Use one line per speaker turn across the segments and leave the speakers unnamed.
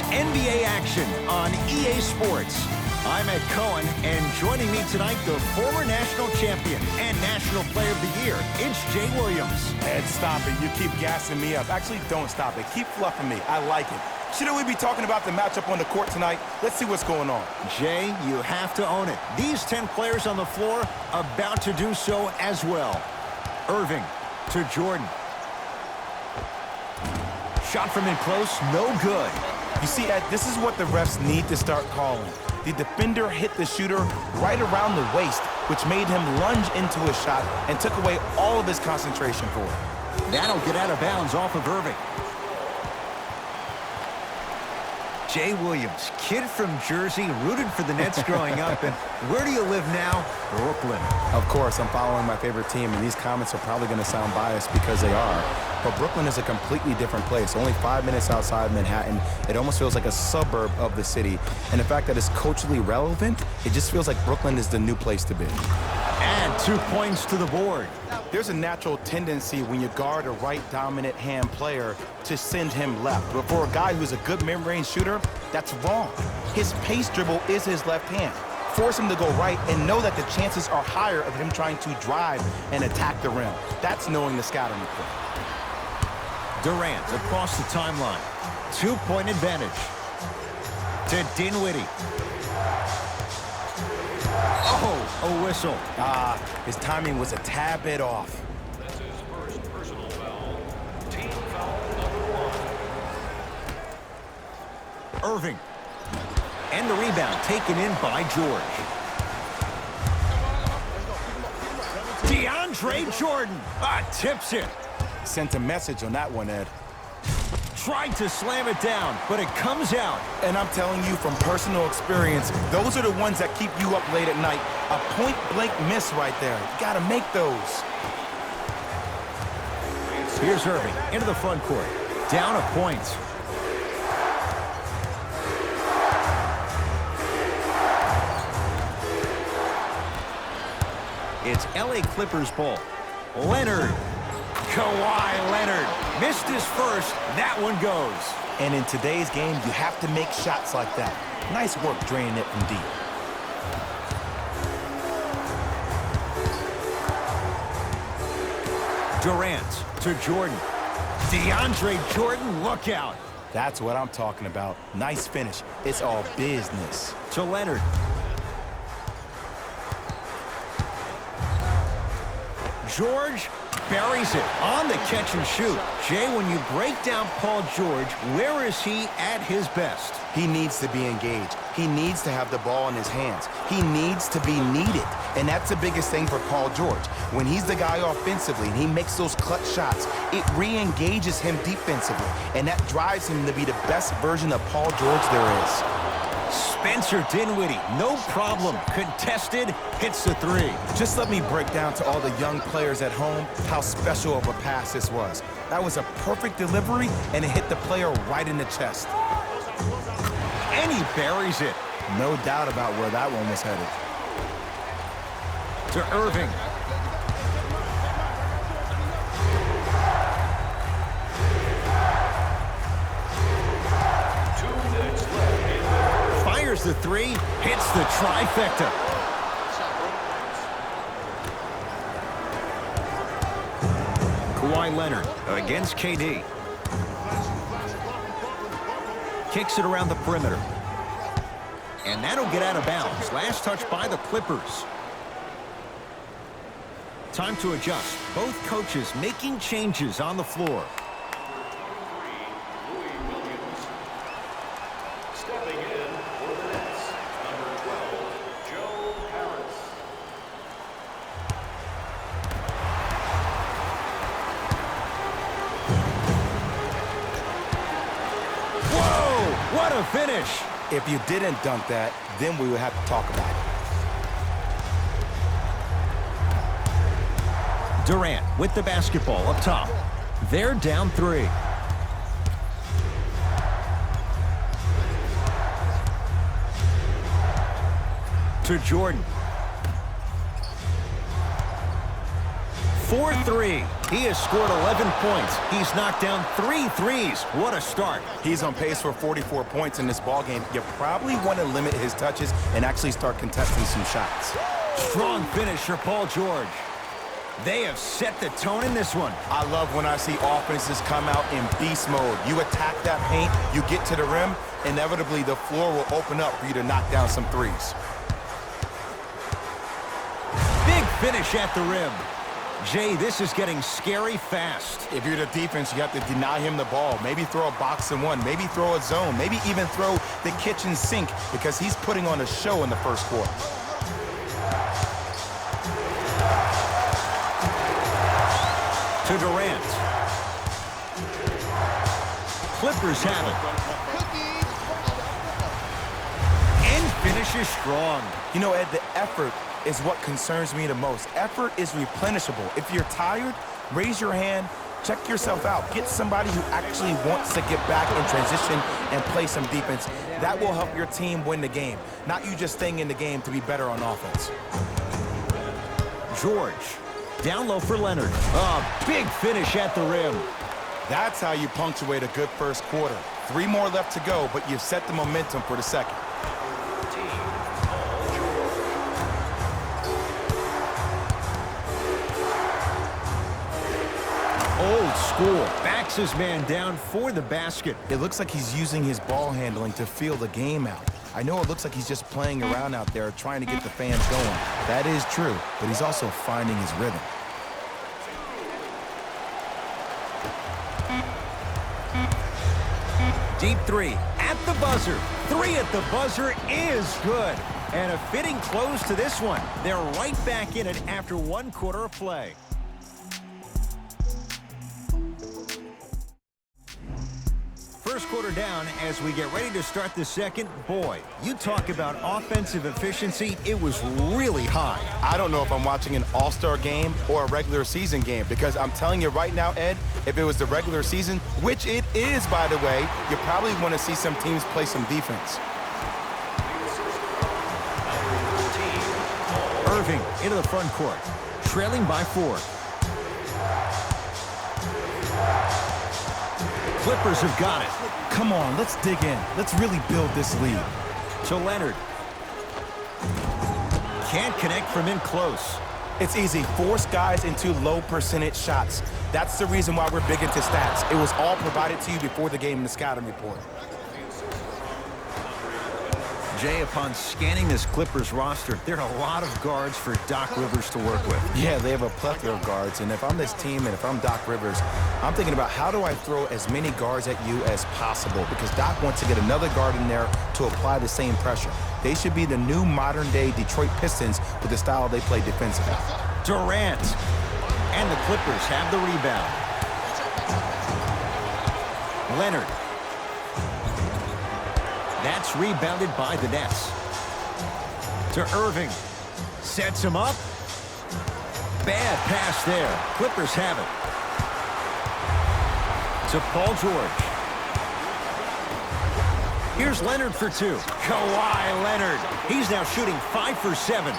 It's NBA action on EA Sports. I'm Ed Cohen, and joining me tonight, the former national champion and National Player of the Year, it's Jay Williams.
Ed, stop it. You keep gassing me up. Actually, don't stop it. Keep fluffing me. I like it. Shouldn't we be talking about the matchup on the court tonight? Let's see what's going on.
Jay, you have to own it. These 10 players on the floor about to do so as well. Irving to Jordan. Shot from in close, no good.
You see, Ed, this is what the refs need to start calling. The defender hit the shooter right around the waist, which made him lunge into his shot and took away all of his concentration for it.
That'll get out of bounds off of Irving. Jay Williams, kid from Jersey, rooted for the Nets growing up. And where do you live now? Brooklyn.
Of course, I'm following my favorite team, and these comments are probably going to sound biased because they are. But Brooklyn is a completely different place. Only 5 minutes outside Manhattan. It almost feels like a suburb of the city. And the fact that it's culturally relevant, it just feels like Brooklyn is the new place to be.
Add 2 points to the board.
There's a natural tendency when you guard a right dominant hand player to send him left. But for a guy who's a good mid-range shooter, that's wrong. His pace dribble is his left hand. Force him to go right and know that the chances are higher of him trying to drive and attack the rim. That's knowing the scouting report.
Durant across the timeline. 2-point advantage to Dinwiddie. Oh, a whistle.
His timing was a tad bit off.
That's his first personal foul. Team foul number 1.
Irving. And the rebound taken in by George. DeAndre Jordan tips it.
Sent a message on that one, Ed.
Tried to slam it down, but it comes out.
And I'm telling you from personal experience, those are the ones that keep you up late at night. A point-blank miss right there. You got to make those.
Here's Irving into the front court. Down a point. It's LA Clippers ball. Leonard. Kawhi Leonard missed his first. That one goes.
And in today's game, you have to make shots like that. Nice work draining it from deep.
Durant to Jordan. DeAndre Jordan, look out.
That's what I'm talking about. Nice finish. It's all business.
To Leonard. George buries it on the catch and shoot. Jay, when you break down Paul George, where is he at his best?
He needs to be engaged. He needs to have the ball in his hands. He needs to be needed. And that's the biggest thing for Paul George. When he's the guy offensively and he makes those clutch shots, it re-engages him defensively. And that drives him to be the best version of Paul George there is.
Spencer Dinwiddie, no problem. Contested, hits the three.
Just let me break down to all the young players at home how special of a pass this was. That was a perfect delivery, and it hit the player right in the chest.
And he buries it.
No doubt about where that one was headed.
To Irving. Fires the three, hits the trifecta. Kawhi Leonard against KD. Kicks it around the perimeter. And that'll get out of bounds. Last touch by the Clippers. Time to adjust. Both coaches making changes on the floor.
Stepping in for the Nets, number 12, Joe Harris.
Whoa! What a finish!
If you didn't dunk that, then we would have to talk about it.
Durant with the basketball up top. They're down 3. To Jordan. 4-3. He has scored 11 points. He's knocked down 3 threes. What a start.
He's on pace for 44 points in this ballgame. You probably want to limit his touches and actually start contesting some shots.
Strong finish for Paul George. They have set the tone in this one.
I love when I see offenses come out in beast mode. You attack that paint, you get to the rim, inevitably the floor will open up for you to knock down some threes.
Big finish at the rim. Jay, this is getting scary fast.
If you're the defense, you have to deny him the ball. Maybe throw a box and one. Maybe throw a zone. Maybe even throw the kitchen sink because he's putting on a show in the first quarter.
To Durant. Clippers have it. And finishes strong.
You know, Ed, the effort is what concerns me the most. Effort is replenishable. If you're tired, raise your hand, check yourself out. Get somebody who actually wants to get back in transition and play some defense. That will help your team win the game, not you just staying in the game to be better on offense.
George. Down low for Leonard. Big finish at the rim.
That's how you punctuate a good first quarter. 3 more left to go, but you've set the momentum for the second.
Old school. Backs his man down for the basket.
It looks like he's using his ball handling to feel the game out. I know it looks like he's just playing around out there trying to get the fans going. That is true, but he's also finding his rhythm.
Deep 3 at the buzzer. 3 at the buzzer is good. And a fitting close to this one. They're right back in it after 1 quarter of play. First quarter down as we get ready to start the second. Boy, you talk about offensive efficiency. It was really high.
I don't know if I'm watching an all-star game or a regular season game because I'm telling you right now, Ed, if it was the regular season, which it is, by the way, you probably want to see some teams play some defense.
Irving into the front court, trailing by 4. Clippers have got it.
Come on, let's dig in. Let's really build this lead.
To Leonard. Can't connect from in close.
It's easy. Force guys into low percentage shots. That's the reason why we're big into stats. It was all provided to you before the game in the scouting report.
Jay, upon scanning this Clippers roster, there are a lot of guards for Doc Rivers to work with.
Yeah, they have a plethora of guards, and if I'm this team and if I'm Doc Rivers, I'm thinking about how do I throw as many guards at you as possible because Doc wants to get another guard in there to apply the same pressure. They should be the new modern-day Detroit Pistons with the style they play defensively.
Durant. And the Clippers have the rebound. Leonard. That's rebounded by the Nets. To Irving. Sets him up. Bad pass there. Clippers have it. To Paul George. Here's Leonard for 2. Kawhi Leonard. He's now shooting 5 for 7.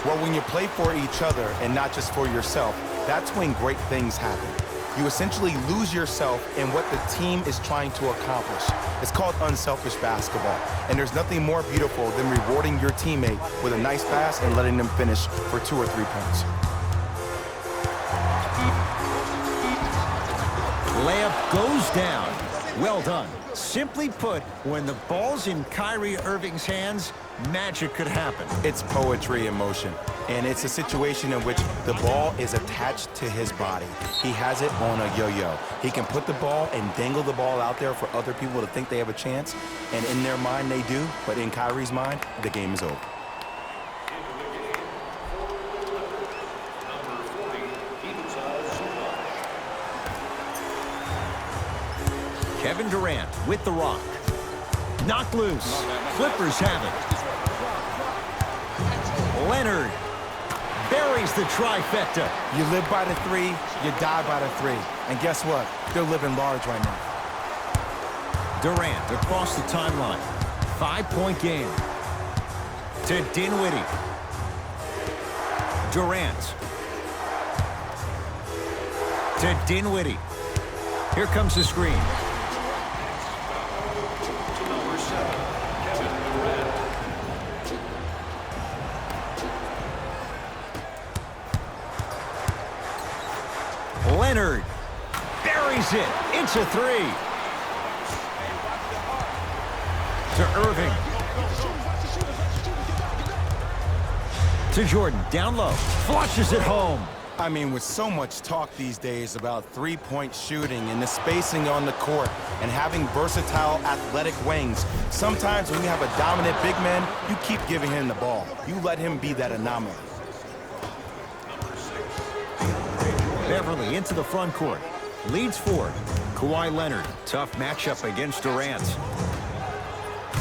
Well, when you play for each other and not just for yourself, that's when great things happen. You essentially lose yourself in what the team is trying to accomplish. It's called unselfish basketball. And there's nothing more beautiful than rewarding your teammate with a nice pass and letting them finish for 2 or 3 points.
Layup goes down. Well done. Simply put, when the ball's in Kyrie Irving's hands, magic could happen.
It's poetry in motion. And it's a situation in which the ball is attached to his body. He has it on a yo-yo. He can put the ball and dangle the ball out there for other people to think they have a chance. And in their mind, they do. But in Kyrie's mind, the game is over.
Kevin Durant with the rock. Knocked loose. Clippers have it. Leonard buries the trifecta.
You live by the 3, you die by the 3. And guess what? They're living large right now.
Durant across the timeline. 5-point game. To Dinwiddie. Durant. To Dinwiddie. Here comes the screen.
To number 7, Kevin Durant.
Leonard buries it. It's a three. To Irving. To Jordan, down low. Flushes it home.
I mean, with so much talk these days about three-point shooting and the spacing on the court and having versatile athletic wings, sometimes when you have a dominant big man, you keep giving him the ball. You let him be that anomaly.
Beverly into the front court. Leads 4. Kawhi Leonard. Tough matchup against Durant.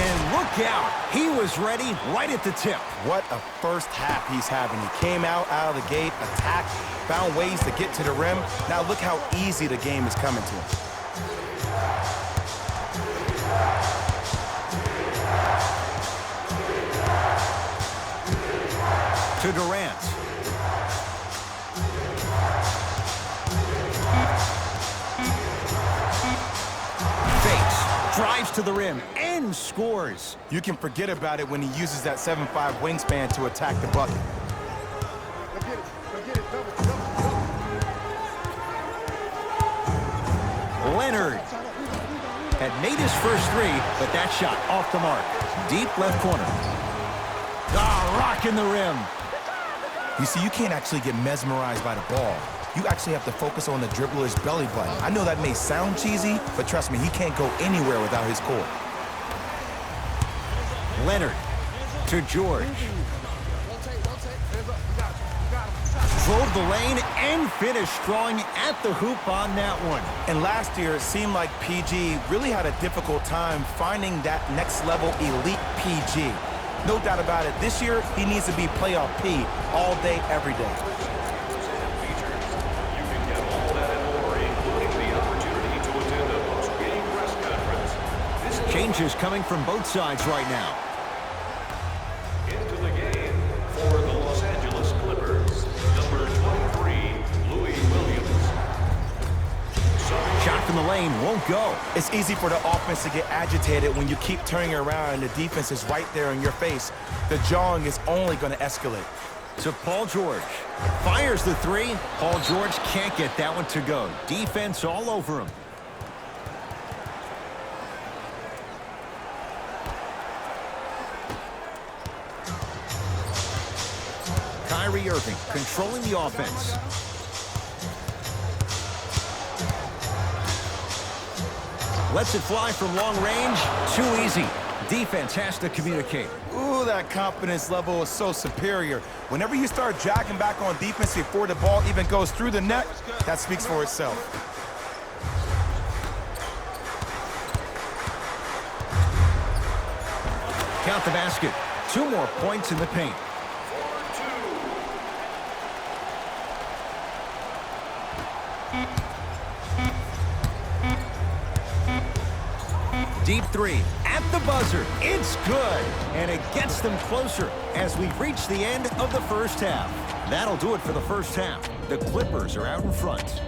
And look out. He was ready right at the tip.
What a first half he's having. He came out of the gate, attacked, found ways to get to the rim. Now look how easy the game is coming to him.
To Durant. Drives to the rim and scores.
You can forget about it when he uses that 7'5" wingspan to attack the bucket.
Leonard had made his first three, but that shot off the mark. Deep left corner. Rocking the rim.
You see, you can't actually get mesmerized by the ball. You actually have to focus on the dribbler's belly button. I know that may sound cheesy, but trust me, he can't go anywhere without his core.
Leonard to George. Drove the lane and finished strong at the hoop on that one.
And last year, it seemed like PG really had a difficult time finding that next level elite PG. No doubt about it, this year, he needs to be playoff P all day, every day.
Changes coming from both sides right now.
Into the game for the Los Angeles Clippers, number 23, Louis Williams.
Shot from the lane won't go.
It's easy for the offense to get agitated when you keep turning around and the defense is right there in your face. The jawing is only going to escalate.
To Paul George. Fires the three. Paul George can't get that one to go. Defense all over him. Kyrie Irving controlling the offense. Lets it fly from long range. Too easy. Defense has to communicate.
Ooh, that confidence level is so superior. Whenever you start jogging back on defense before the ball even goes through the net, that speaks for itself.
Count the basket. 2 more points in the paint. Deep three at the buzzer. It's good. And it gets them closer as we reach the end of the first half. That'll do it for the first half. The Clippers are out in front.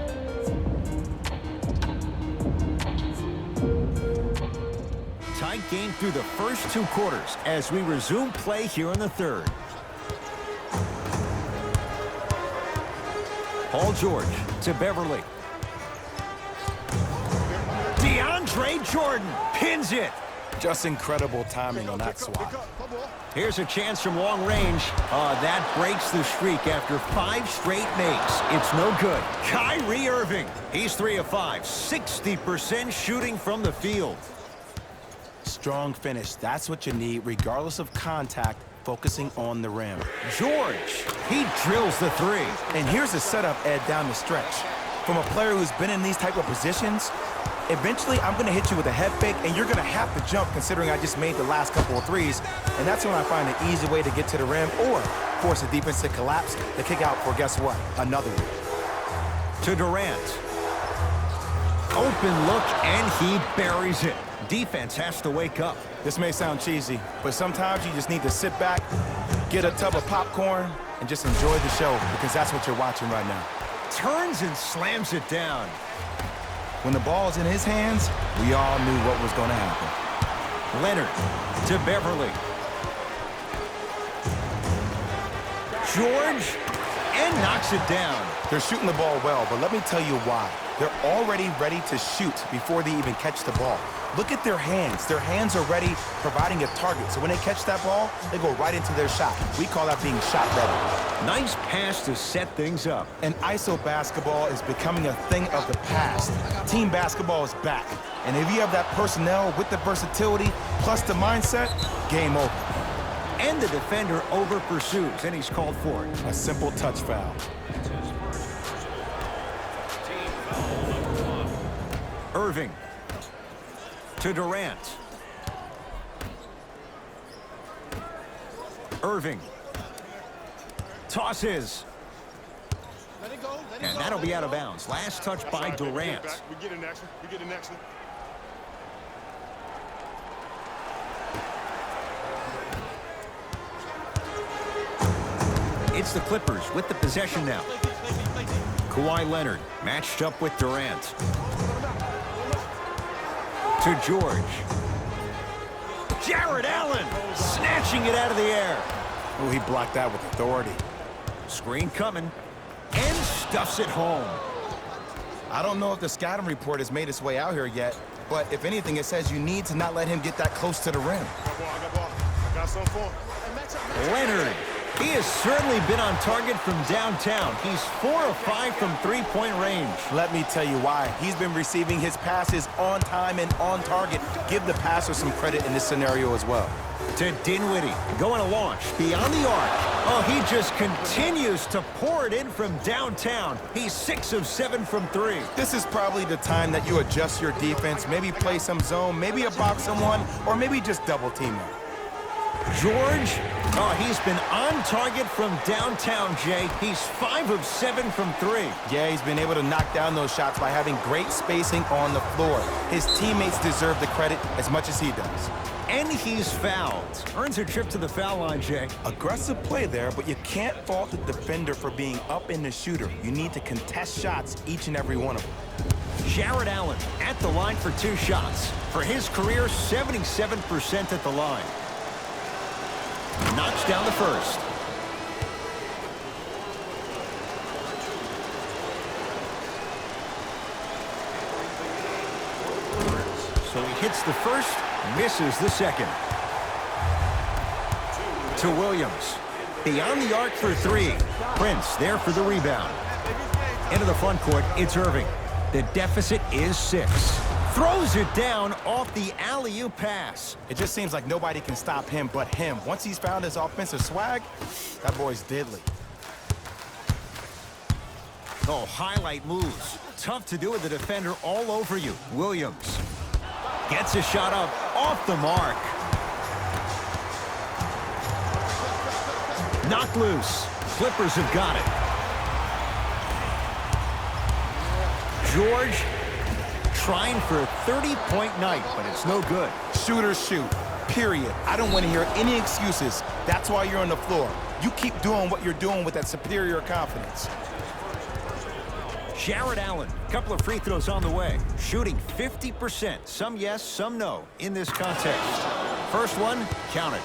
Tight game through the first 2 quarters as we resume play here in the third. Paul George to Beverly. Jordan pins it.
Just incredible timing on that swat.
Here's a chance from long range. That breaks the streak after 5 straight makes. It's no good. Kyrie Irving. He's 3 of 5. 60% shooting from the field.
Strong finish. That's what you need, regardless of contact, focusing on the rim.
George. He drills the 3.
And here's the setup, Ed, down the stretch. From a player who's been in these type of positions, eventually I'm going to hit you with a head fake, and you're going to have to jump considering I just made the last couple of threes. And that's when I find an easy way to get to the rim or force the defense to collapse to kick out for, guess what, another one.
To Durant. Open look, and he buries it. Defense has to wake up.
This may sound cheesy, but sometimes you just need to sit back, get a tub of popcorn, and just enjoy the show because that's what you're watching right now.
turns and slams it down.
When the ball's in his hands, we all knew what was going to happen.
Leonard to Beverly. George, and knocks it down.
They're shooting the ball well, but let me tell you why. They're already ready to shoot before they even catch the ball. Look at their hands. Their hands are ready, providing a target. So when they catch that ball, they go right into their shot. We call that being shot ready.
Nice pass to set things up.
And ISO basketball is becoming a thing of the past. Team basketball is back. And if you have that personnel with the versatility plus the mindset, game over.
And the defender over pursues, and he's called for it.
A simple touch foul.
Irving to Durant. Irving tosses. And that'll be out of bounds. Last touch by Durant.
We get the next one. We get the next one.
It's the Clippers with the possession now. Kawhi Leonard matched up with Durant. To George. Jared Allen snatching it out of the air.
Oh, he blocked that with authority.
Screen coming and stuffs it home.
I don't know if the scouting report has made its way out here yet, but if anything, it says you need to not let him get that close to the rim.
I got something for him.
Leonard. He has certainly been on target from downtown. He's 4 of 5 from three-point range.
Let me tell you why. He's been receiving his passes on time and on target. Give the passer some credit in this scenario as well.
To Dinwiddie, going to launch beyond the arc. Oh, he just continues to pour it in from downtown. He's 6 of 7 from 3.
This is probably the time that you adjust your defense, maybe play some zone, maybe a box someone, or maybe just double team them.
George, oh, he's been on target from downtown, Jay. He's 5 of 7 from 3.
Yeah, he's been able to knock down those shots by having great spacing on the floor. His teammates deserve the credit as much as he does.
And he's fouled. Earns a trip to the foul line, Jay.
Aggressive play there, but you can't fault the defender for being up in the shooter. You need to contest shots, each and every one of them.
Jared Allen at the line for 2 shots. For his career, 77% at the line. Knocks down the first. So he hits the first, misses the second. To Williams. Beyond the arc for 3. Prince there for the rebound. Into the front court, it's Irving. The deficit is 6. Throws it down off the alley-oop pass.
It just seems like nobody can stop him but him. Once he's found his offensive swag, that boy's deadly.
Oh, highlight moves. Tough to do with the defender all over you. Williams gets a shot up off the mark. Knocked loose. Clippers have got it. George trying for a 30-point night, but it's no good.
Shooters shoot, period. I don't want to hear any excuses. That's why you're on the floor. You keep doing what you're doing with that superior confidence.
Jared Allen, a couple of free throws on the way. Shooting 50%. Some yes, some no in this contest. First one, counted.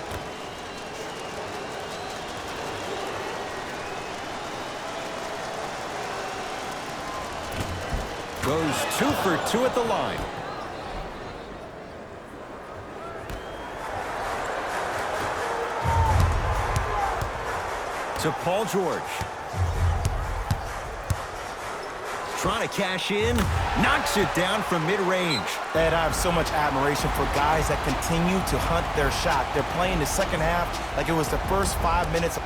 Goes 2 for 2 at the line. To Paul George. Trying to cash in. Knocks it down from mid-range.
Ed, I have so much admiration for guys that continue to hunt their shot. They're playing the second half like it was the first 5 minutes.